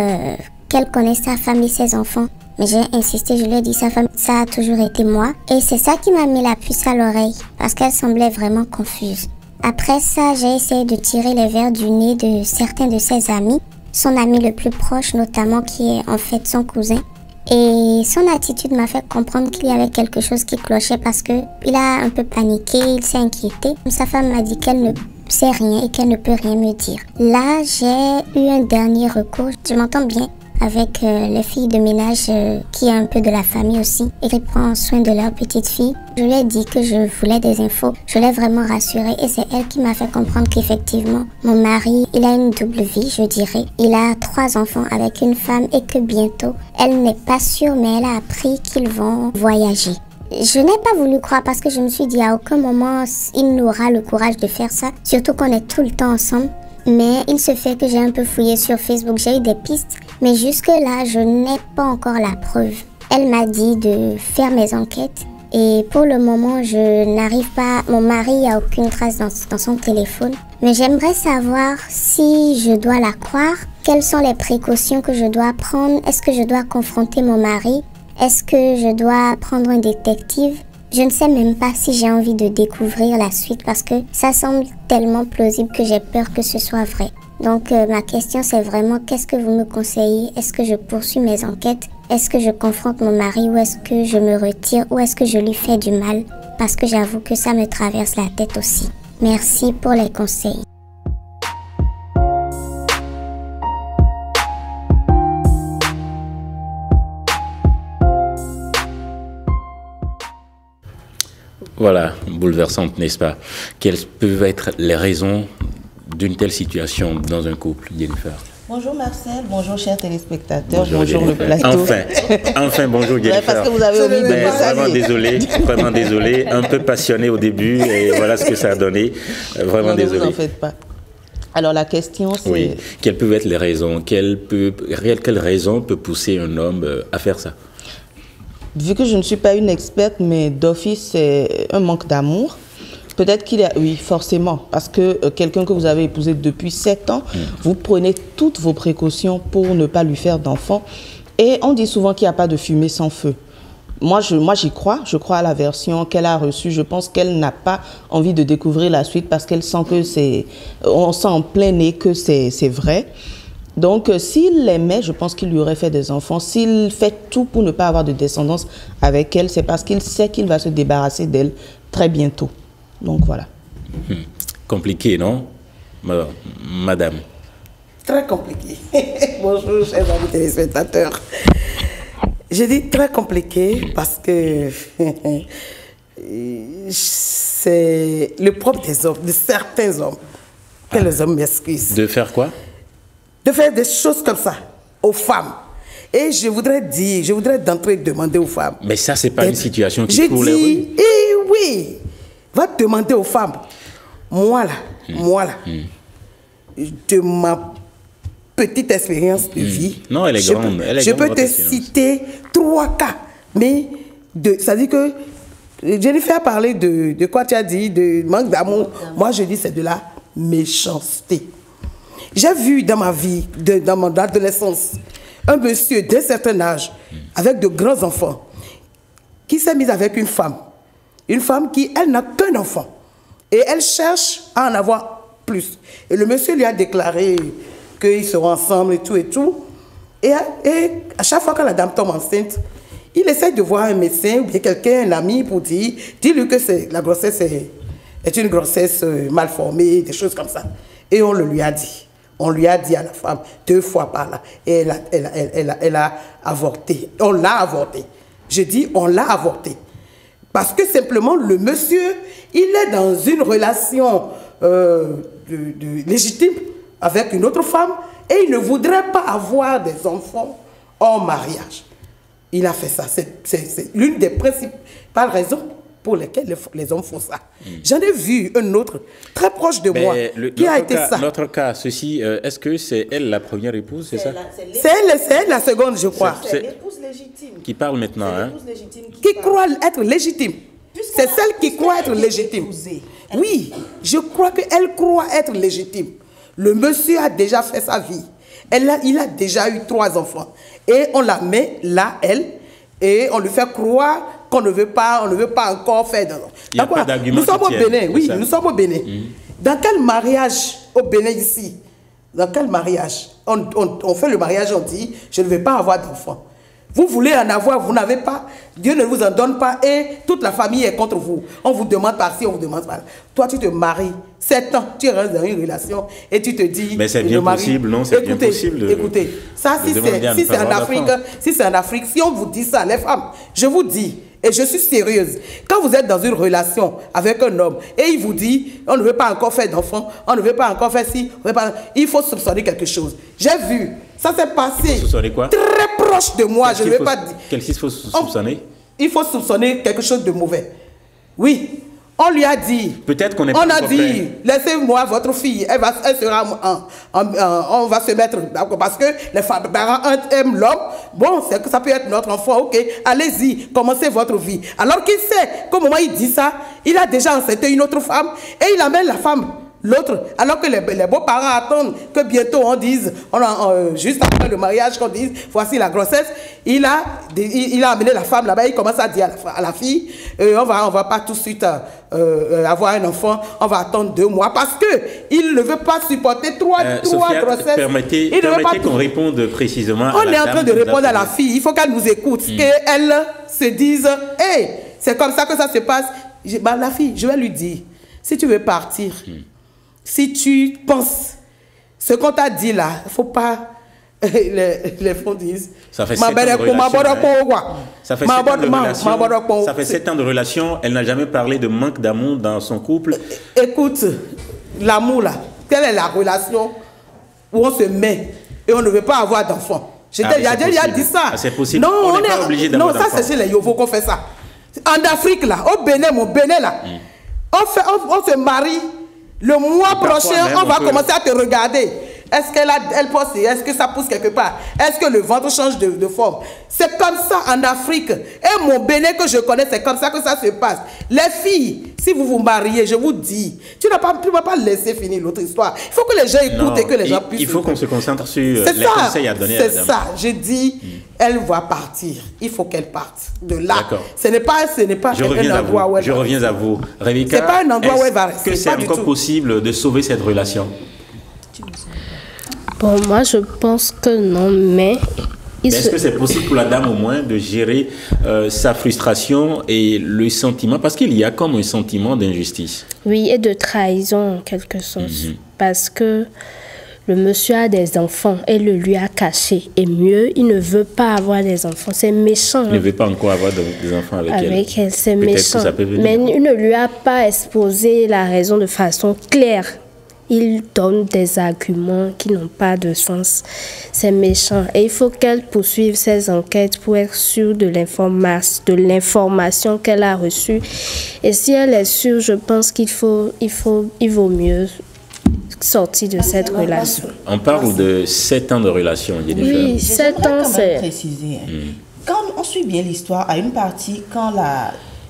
Speaker 6: qu'elle connaît sa femme et ses enfants. Mais j'ai insisté, je lui ai dit sa femme, ça a toujours été moi. Et c'est ça qui m'a mis la puce à l'oreille, parce qu'elle semblait vraiment confuse. Après ça, j'ai essayé de tirer les verres du nez de certains de ses amis, son ami le plus proche notamment, qui est en fait son cousin. Et son attitude m'a fait comprendre qu'il y avait quelque chose qui clochait parce que il a un peu paniqué, il s'est inquiété. Sa femme m'a dit qu'elle ne sait rien et qu'elle ne peut rien me dire. Là, j'ai eu un dernier recours. Je m'entends bien avec les filles de ménage qui est un peu de la famille aussi et qui prend soin de leur petite fille. Je lui ai dit que je voulais des infos. Je l'ai vraiment rassurée et c'est elle qui m'a fait comprendre qu'effectivement, mon mari, il a une double vie, je dirais. Il a 3 enfants avec une femme et que bientôt, elle n'est pas sûre, mais elle a appris qu'ils vont voyager. Je n'ai pas voulu croire parce que je me suis dit à aucun moment il n'aura le courage de faire ça, surtout qu'on est tout le temps ensemble. Mais il se fait que j'ai un peu fouillé sur Facebook, j'ai eu des pistes, mais jusque-là, je n'ai pas encore la preuve. Elle m'a dit de faire mes enquêtes et pour le moment, je n'arrive pas... Mon mari n'a aucune trace dans son téléphone, mais j'aimerais savoir si je dois la croire, quelles sont les précautions que je dois prendre, est-ce que je dois confronter mon mari, est-ce que je dois prendre un détective? Je ne sais même pas si j'ai envie de découvrir la suite parce que ça semble tellement plausible que j'ai peur que ce soit vrai. Donc ma question c'est vraiment qu'est-ce que vous me conseillez? Est-ce que je poursuis mes enquêtes? Est-ce que je confronte mon mari ou est-ce que je me retire ou est-ce que je lui fais du mal? Parce que j'avoue que ça me traverse la tête aussi. Merci pour les conseils.
Speaker 1: Voilà, bouleversante, n'est-ce pas? Quelles peuvent être les raisons d'une telle situation dans un couple, Jennifer?
Speaker 7: Bonjour Marcel, bonjour chers téléspectateurs, bonjour le plateau.
Speaker 1: Enfin, bonjour Jennifer.
Speaker 7: Ouais, parce que vous avez omis de me
Speaker 1: vraiment désolé, un peu passionné au début et voilà ce que ça a donné. Vraiment désolé.
Speaker 7: Ne vous en faites pas. Alors la question c'est...
Speaker 1: Oui, quelles peuvent être les raisons? Quelle raison peut pousser un homme à faire ça?
Speaker 7: Vu que je ne suis pas une experte, mais d'office, c'est un manque d'amour. Peut-être qu'il y a... Oui, forcément. Parce que quelqu'un que vous avez épousé depuis 7 ans, vous prenez toutes vos précautions pour ne pas lui faire d'enfant. Et on dit souvent qu'il n'y a pas de fumée sans feu. Moi, j'y crois. Je crois à la version qu'elle a reçue. Je pense qu'elle n'a pas envie de découvrir la suite parce qu'elle sent que c'est... On sent en plein nez que c'est vrai. Donc, s'il l'aimait, je pense qu'il lui aurait fait des enfants. S'il fait tout pour ne pas avoir de descendance avec elle, c'est parce qu'il sait qu'il va se débarrasser d'elle très bientôt. Donc, voilà.
Speaker 1: Compliqué, non, madame?
Speaker 8: Très compliqué. Bonjour, chers amis téléspectateurs. Je dis très compliqué parce que c'est le propre des hommes, de certains hommes, que les hommes m'excusent.
Speaker 1: De faire quoi?
Speaker 8: De faire des choses comme ça aux femmes. Et je voudrais d'entrée demander aux femmes.
Speaker 1: Mais ça, c'est pas une situation qui court les rues.
Speaker 8: Eh oui, va demander aux femmes. Moi là, de ma petite expérience de vie.
Speaker 1: Non, elle est grande.
Speaker 8: Je peux te citer 3 cas. Mais ça dit que Jennifer a parlé de quoi tu as dit, de manque d'amour. Moi, je dis c'est de la méchanceté. J'ai vu dans ma vie, dans mon adolescence, un monsieur d'un certain âge, avec de grands enfants, qui s'est mis avec une femme. Une femme qui, elle n'a qu'un enfant. Et elle cherche à en avoir plus. Et le monsieur lui a déclaré qu'ils seront ensemble et tout et tout. Et à chaque fois que la dame tombe enceinte, il essaie de voir un médecin ou bien quelqu'un, un ami, pour dire, dis-lui que la grossesse est une grossesse mal formée, des choses comme ça. Et on le lui a dit. On lui a dit à la femme 2 fois par là. Et elle a avorté. On l'a avorté. Je dis on l'a avorté. Parce que simplement, le monsieur, il est dans une relation légitime avec une autre femme et il ne voudrait pas avoir des enfants hors mariage. Il a fait ça. C'est l'une des principales raisons pour lesquelles les hommes font ça. J'en ai vu un autre très proche de moi qui a été ça.
Speaker 1: Notre cas, ceci, est-ce que c'est elle la première épouse, c'est ça?
Speaker 8: C'est elle la seconde, je crois.
Speaker 7: C'est l'épouse légitime.
Speaker 1: Qui parle maintenant, hein?
Speaker 8: Qui croit être légitime. C'est celle qui croit être légitime. Oui, je crois qu'elle croit être légitime. Le monsieur a déjà fait sa vie. Il a déjà eu 3 enfants. Et on la met là, elle, et on lui fait croire qu'on ne veut pas encore faire de... Nous sommes au Bénin, oui, nous sommes au Bénin. Dans quel mariage au Bénin ici? Dans quel mariage? On fait le mariage, on dit, je ne vais pas avoir d'enfant. Vous voulez en avoir, vous n'avez pas, Dieu ne vous en donne pas et toute la famille est contre vous. On vous demande par-ci, on vous demande par-là. Toi, tu te maries, 7 ans, tu restes dans une relation et tu te dis...
Speaker 1: Mais c'est bien possible, non? C'est bien possible.
Speaker 8: Écoutez, ça, si c'est en Afrique, si on vous dit ça, les femmes, je vous dis, et je suis sérieuse, quand vous êtes dans une relation avec un homme et il vous dit, on ne veut pas encore faire d'enfants, on ne veut pas encore faire ci, il faut soupçonner quelque chose. J'ai vu, ça s'est passé
Speaker 1: quoi?
Speaker 8: Très proche de moi, je ne vais pas dire.
Speaker 1: Qu'est-ce qu'il faut soupçonner?
Speaker 8: Il faut soupçonner quelque chose de mauvais. Oui. On lui a dit,
Speaker 1: peut-être qu'on est pas
Speaker 8: on a dit, laissez-moi votre fille, elle sera on va se mettre d'accord parce que les parents aiment l'homme. Bon, ça peut être notre enfant, ok, allez-y, commencez votre vie. Alors qu'il sait qu'au moment où il dit ça, il a déjà enceinté une autre femme et il amène la femme, l'autre, alors que les beaux-parents attendent que bientôt on dise, juste après le mariage, qu'on dise, voici la grossesse. Il a amené la femme là-bas, il commence à dire à la fille, on va pas tout de suite avoir un enfant, on va attendre 2 mois parce qu'il ne veut pas supporter 3 grossesses.
Speaker 1: Permettez qu'on réponde précisément à la dame.
Speaker 8: On est en train de répondre à la fille, il faut qu'elle nous écoute, qu'elle se dise, hey, c'est comme ça que ça se passe. La fille, je vais lui dire, si tu veux partir, si tu penses ce qu'on t'a dit là, il ne faut pas... les fonds disent...
Speaker 1: Ça fait 7 ans de relation. Ça fait 7 ans de relation. Elle n'a jamais parlé de manque d'amour dans son couple.
Speaker 8: Écoute, l'amour là, quelle est la relation où on se met et on ne veut pas avoir d'enfants? J'ai déjà dit ça.
Speaker 1: C'est possible. Non, on n'est pas obligé d'avoir d'enfants.
Speaker 8: Non, ça c'est chez les Yovo qu'on fait ça. En Afrique là, au Bénin, mon Bénin là, on se marie. Le mois prochain, on va commencer à te regarder. Est-ce qu'elle pousse? Est-ce que ça pousse quelque part? Est-ce que le ventre change de forme? C'est comme ça en Afrique. Et mon Bénin que je connais, c'est comme ça que ça se passe. Les filles, si vous vous mariez, je vous dis, tu ne vas pas laisser finir l'autre histoire. Il faut que les gens écoutent et que les gens puissent...
Speaker 1: Il faut qu'on se concentre sur les conseils à donner à la dame.
Speaker 8: C'est ça. Je dis, elle va partir. Il faut qu'elle parte de là. Ce n'est pas un endroit où elle va.
Speaker 1: Je reviens à vous. Rebecca,
Speaker 8: c'est pas un endroit où elle va rester.
Speaker 1: Est-ce que c'est encore possible de sauver cette relation?
Speaker 3: Bon, moi, je pense que non, mais...
Speaker 1: Est-ce que c'est possible pour la dame au moins de gérer sa frustration et le sentiment? Parce qu'il y a comme un sentiment d'injustice.
Speaker 3: Oui, et de trahison en quelque sorte. Parce que le monsieur a des enfants, elle le lui a caché. Et mieux, il ne veut pas avoir des enfants. C'est méchant.
Speaker 1: Il ne veut pas encore avoir des enfants avec elle.
Speaker 3: C'est méchant. Mais il ne lui a pas exposé la raison de façon claire. Il donne des arguments qui n'ont pas de sens. C'est méchant. Et il faut qu'elle poursuive ses enquêtes pour être sûre de l'information qu'elle a reçue. Et si elle est sûre, je pense qu'il vaut mieux sorti de cette relation.
Speaker 1: On parle de 7 ans de relation, Jennifer.
Speaker 3: Oui, 7 ans, c'est...
Speaker 7: préciser. Quand on suit bien l'histoire, à une partie, quand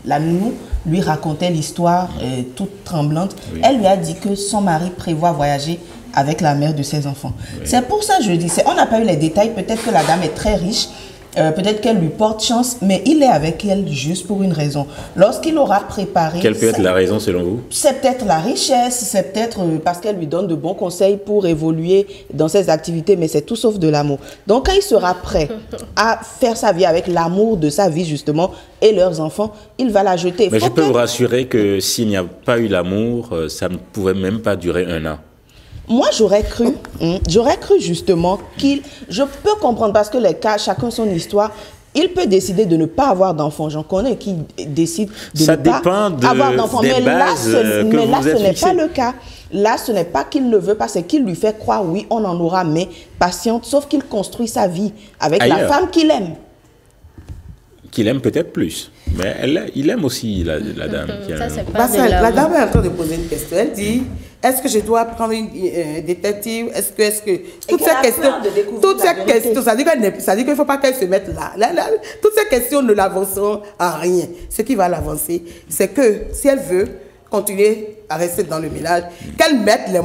Speaker 7: la nounou lui racontait l'histoire toute tremblante, elle lui a dit que son mari prévoit voyager avec la mère de ses enfants. C'est pour ça que je dis, on n'a pas eu les détails, peut-être que la dame est très riche, peut-être qu'elle lui porte chance, mais il est avec elle juste pour une raison. Lorsqu'il aura préparé...
Speaker 1: Quelle peut être la raison selon vous?
Speaker 7: C'est peut-être la richesse, c'est peut-être parce qu'elle lui donne de bons conseils pour évoluer dans ses activités, mais c'est tout sauf de l'amour. Donc quand il sera prêt à faire sa vie avec l'amour de sa vie justement et leurs enfants, il va la jeter.
Speaker 1: Mais je peux vous rassurer que s'il n'y a pas eu l'amour, ça ne pouvait même pas durer 1 an.
Speaker 7: Moi, j'aurais cru justement je peux comprendre parce que les cas, chacun son histoire, il peut décider de ne pas avoir d'enfant. J'en connais qui décident de ne pas avoir d'enfant. Mais là, ce n'est pas le cas. Là, ce n'est pas qu'il ne veut pas, c'est qu'il lui fait croire, oui, on en aura, mais patiente, sauf qu'il construit sa vie avec la femme qu'il aime.
Speaker 1: Qu'il aime peut-être plus. Mais il aime aussi la dame.
Speaker 8: La dame est en train de poser une question. Elle dit, est-ce que je dois prendre une détective? Est-ce que... Toutes ces questions, ça dit qu'il ne faut pas qu'elle se mette là. Toutes ces questions ne l'avanceront à rien. Ce qui va l'avancer, c'est que si elle veut continuer à rester dans le ménage, qu'elle mette les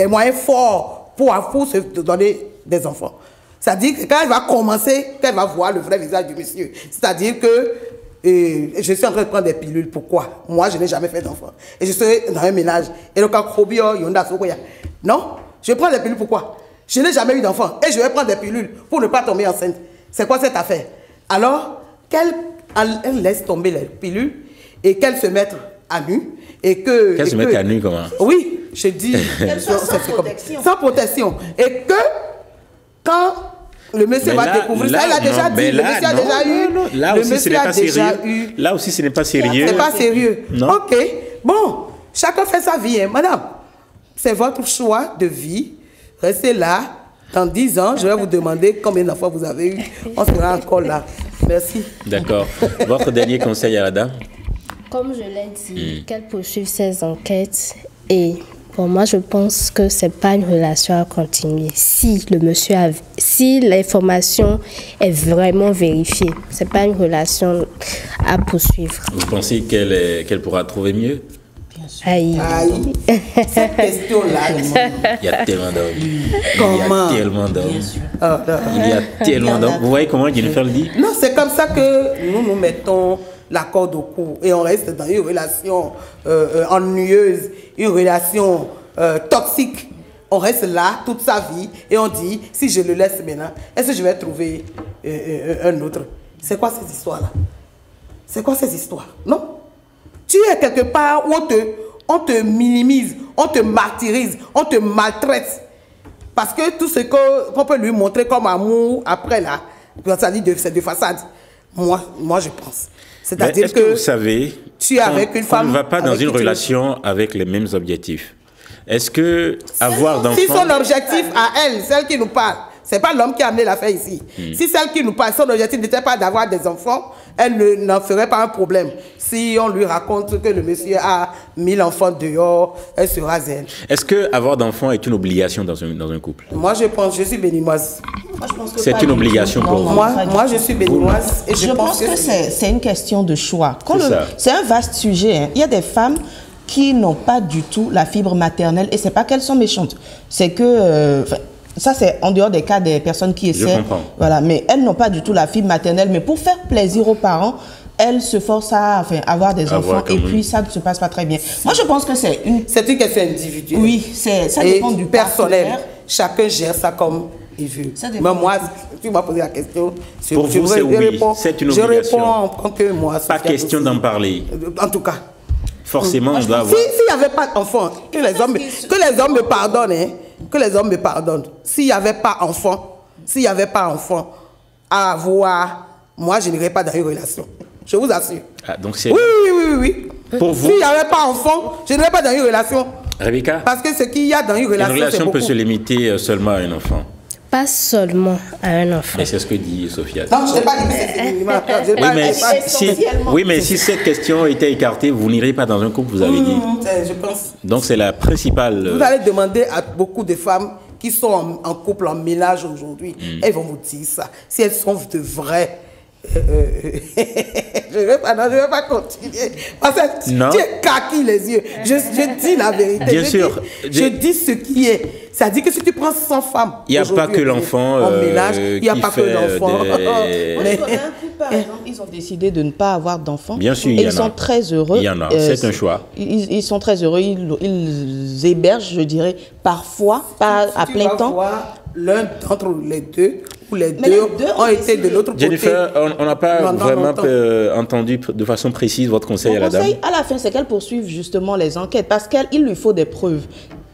Speaker 8: moyens forts pour se donner des enfants. C'est-à-dire que quand elle va commencer, qu'elle va voir le vrai visage du monsieur. C'est-à-dire que je suis en train de prendre des pilules. Pourquoi? Moi, je n'ai jamais fait d'enfant. Et je serai dans un ménage. Et donc, non, je prends des pilules. Pourquoi? Je n'ai jamais eu d'enfant. Et je vais prendre des pilules pour ne pas tomber enceinte. C'est quoi cette affaire? Alors, qu'elle laisse tomber les pilules et qu'elle se mette à nu.
Speaker 1: Qu'elle se mette à nu comment?
Speaker 8: Oui, je dis. Sans protection. Et que quand le monsieur va découvrir ça, il a déjà dit, le monsieur a déjà eu.
Speaker 1: Là aussi, ce n'est pas sérieux. Là aussi, ce n'est pas sérieux.
Speaker 8: C'est pas sérieux. Non. Ok. Bon, chacun fait sa vie, hein. Madame. C'est votre choix de vie. Restez là. Dans 10 ans, je vais vous demander combien d'enfants vous avez eu. On sera encore là. Merci.
Speaker 1: D'accord. Votre dernier conseil à la dame?
Speaker 3: Comme je l'ai dit, qu'elle poursuive ses enquêtes et... Pour moi, je pense que ce n'est pas une relation à continuer. Si l'information est vraiment vérifiée, ce n'est pas une relation à poursuivre.
Speaker 1: Vous pensez qu'elle pourra trouver mieux?
Speaker 3: Bien sûr. Aïe.
Speaker 8: Cette question-là,
Speaker 1: il y a tellement d'hommes. Il y a tellement d'hommes. Il y a tellement d'hommes. Vous voyez comment Jennifer le dit?
Speaker 8: Non, c'est comme ça que nous mettons la corde au cou et on reste dans une relation ennuyeuse, une relation toxique. On reste là toute sa vie et on dit, si je le laisse maintenant, est-ce que je vais trouver un autre? C'est quoi ces histoires-là? C'est quoi ces histoires? Non? Tu es quelque part où on te minimise, on te martyrise, on te maltraite. Parce que tout ce qu'on peut lui montrer comme amour, après là, ça dit c'est de façade. Moi, je pense. C'est-à-dire
Speaker 1: que vous savez,
Speaker 8: tu es avec une femme,
Speaker 1: on ne va pas dans une relation avec les mêmes objectifs. Est-ce que avoir d'enfants...
Speaker 8: Si son objectif à elle, celle qui nous parle, c'est pas l'homme qui a amené l'affaire ici. Si celle qui nous parle, son objectif n'était pas d'avoir des enfants, elle n'en ferait pas un problème. Si on lui raconte que le monsieur a 1000 enfants dehors, elle sera zen.
Speaker 1: Est-ce que avoir d'enfants est une obligation dans un couple?
Speaker 8: Moi, je suis béninoise.
Speaker 1: C'est une obligation pour vous?
Speaker 8: Moi, je suis béninoise et je pense que
Speaker 7: c'est une question de choix. C'est un vaste sujet. Hein. Il y a des femmes qui n'ont pas du tout la fibre maternelle et c'est pas qu'elles sont méchantes. C'est que... ça, c'est en dehors des cas des personnes qui essaient. Voilà, mais elles n'ont pas du tout la fibre maternelle. Mais pour faire plaisir aux parents, elles se forcent à avoir des enfants et puis ça ne se passe pas très bien. Moi, je pense que c'est une
Speaker 8: question individuelle.
Speaker 7: Oui, ça dépend du
Speaker 8: personnel. Chacun gère ça comme il veut. Mais moi, tu m'as posé la question.
Speaker 1: Pour vous, c'est oui. C'est une obligation.
Speaker 8: Je réponds en tant que moi.
Speaker 1: Pas question d'en parler.
Speaker 8: En tout cas.
Speaker 1: Forcément, on doit avoir...
Speaker 8: S'il n'y avait pas d'enfant, que les hommes me pardonnent, hein, que les hommes me pardonnent. S'il n'y avait pas enfant à avoir, moi, je n'irais pas dans une relation. Je vous assure.
Speaker 1: Ah, donc
Speaker 8: oui.
Speaker 1: Pour vous...
Speaker 8: S'il n'y avait pas enfant, je n'irais pas dans une relation.
Speaker 1: Rebecca?
Speaker 8: Parce que ce qu'il y a dans une relation,
Speaker 1: peut se limiter seulement à un enfant.
Speaker 3: pas seulement à un enfant.
Speaker 1: Mais c'est ce que dit Sophia.
Speaker 8: Non, je n'ai pas dit que c'était
Speaker 1: oui, mais si cette question était écartée, vous n'irez pas dans un couple, vous avez dit.
Speaker 8: Je pense.
Speaker 1: Donc c'est la principale...
Speaker 8: Vous allez demander à beaucoup de femmes qui sont en couple, en ménage aujourd'hui, elles vont vous dire ça. Si elles sont de vraies... je ne vais pas continuer. Parce que tu es kaki les yeux. Je dis la vérité.
Speaker 1: Bien sûr.
Speaker 8: Je dis ce qui est. Ça dit que si tu prends 100 femmes,
Speaker 1: il n'y a pas que l'enfant
Speaker 8: en ménage, il n'y a pas que l'enfant.
Speaker 7: Par exemple, ils ont décidé de ne pas avoir d'enfants.
Speaker 1: Bien sûr,
Speaker 7: et ils sont très heureux.
Speaker 1: Il y en a, c'est un choix.
Speaker 7: Ils sont très heureux. Ils hébergent, je dirais, parfois, pas à plein temps.
Speaker 8: L'un d'entre les deux ou les deux ont été de l'autre côté.
Speaker 1: Jennifer, on n'a pas vraiment entendu de façon précise votre conseil à la dame.
Speaker 7: Mon conseil à la fin, c'est qu'elle poursuive justement les enquêtes parce qu'il lui faut des preuves.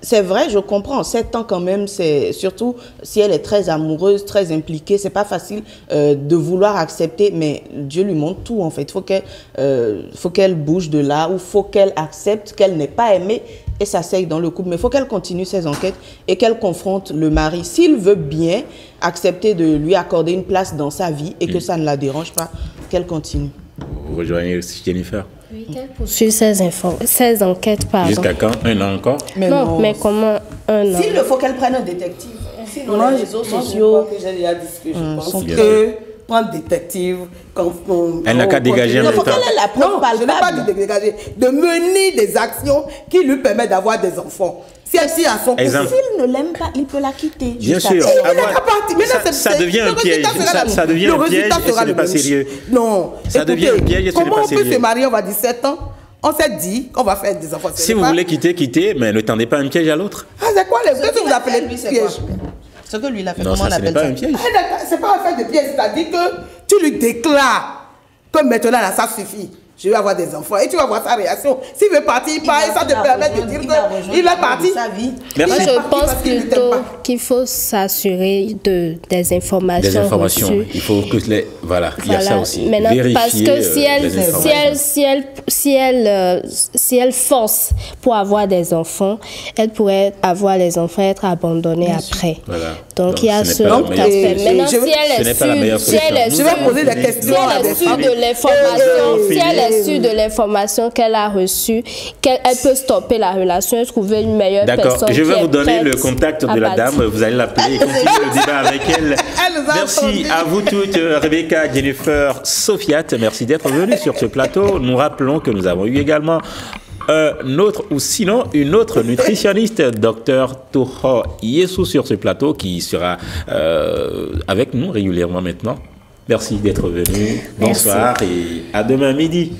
Speaker 7: C'est vrai, je comprends. 7 ans quand même, c'est surtout si elle est très amoureuse, très impliquée, c'est pas facile de vouloir accepter, mais Dieu lui montre tout en fait. Il faut qu'elle bouge de là, ou faut qu'elle accepte qu'elle n'est pas aimée et s'asseye dans le couple. Mais il faut qu'elle continue ses enquêtes et qu'elle confronte le mari. S'il veut bien accepter de lui accorder une place dans sa vie et que ça ne la dérange pas, qu'elle continue.
Speaker 1: Vous rejoignez aussi Jennifer?
Speaker 3: Oui, qu'elle poursuive ses enquêtes, pardon.
Speaker 1: Jusqu'à quand? 1 an encore?
Speaker 3: Non, mais comment 1 an?
Speaker 7: S'il faut qu'elle prenne un détective. Sinon,
Speaker 8: Moi,
Speaker 7: les réseaux sociaux...
Speaker 8: je crois que j'ai déjà dit ce que je pense que prendre détective...
Speaker 1: Elle n'a qu'à dégager un peu de temps.
Speaker 8: Non, je n'ai pas dit de dégager. De mener des actions qui lui permettent d'avoir des enfants. Si elle tient à son couple...
Speaker 7: S'il ne l'aime pas, il peut la quitter.
Speaker 1: Bien sûr. Ça devient un piège. Ça devient un piège et ce n'est pas sérieux.
Speaker 8: Non.
Speaker 1: Ça devient un piège et ce n'est pas sérieux.
Speaker 8: Comment on peut se marier, on va dire 7 ans? On s'est dit qu'on va faire des enfants.
Speaker 1: Si vous voulez quitter, quittez, mais ne tendez pas un piège à l'autre.
Speaker 8: Ah, c'est quoi les que vous appelez piège?
Speaker 7: Ce que lui, il a fait,
Speaker 1: non,
Speaker 7: comment on appelle ça?
Speaker 1: Non, ce n'est pas un piège.
Speaker 8: C'est pas un fait de piège, c'est-à-dire que tu lui déclares que maintenant, là, ça suffit. Je vais avoir des enfants et tu vas voir sa réaction. S'il veut partir, il part et ça te permet de dire qu'il est parti.
Speaker 3: Moi, je pense plutôt qu'il faut s'assurer des informations.
Speaker 1: Des informations.
Speaker 3: Reçues.
Speaker 1: Il faut que les... Voilà, il y a ça aussi.
Speaker 3: Maintenant,
Speaker 1: vérifier,
Speaker 3: parce que si elle force pour avoir des enfants, elle pourrait avoir les enfants et être abandonnée après.
Speaker 1: Voilà.
Speaker 3: Donc, il y a ce aspect. Maintenant, si elle est
Speaker 8: poser des questions à des femmes.
Speaker 3: Si elle est sûre de l'information qu'elle a reçue, qu'elle peut stopper la relation et trouver une meilleure personne.
Speaker 1: D'accord, je vais vous donner le contact de la dame. Vous allez l'appeler et continuer le débat avec elle. Merci à vous toutes, Rebecca, Jennifer, Sofiat. Merci d'être venues sur ce plateau. Nous rappelons que nous avons eu également une autre nutritionniste, Dr Toho Yesu, sur ce plateau qui sera avec nous régulièrement maintenant. Merci d'être venu. Bonsoir et à demain midi.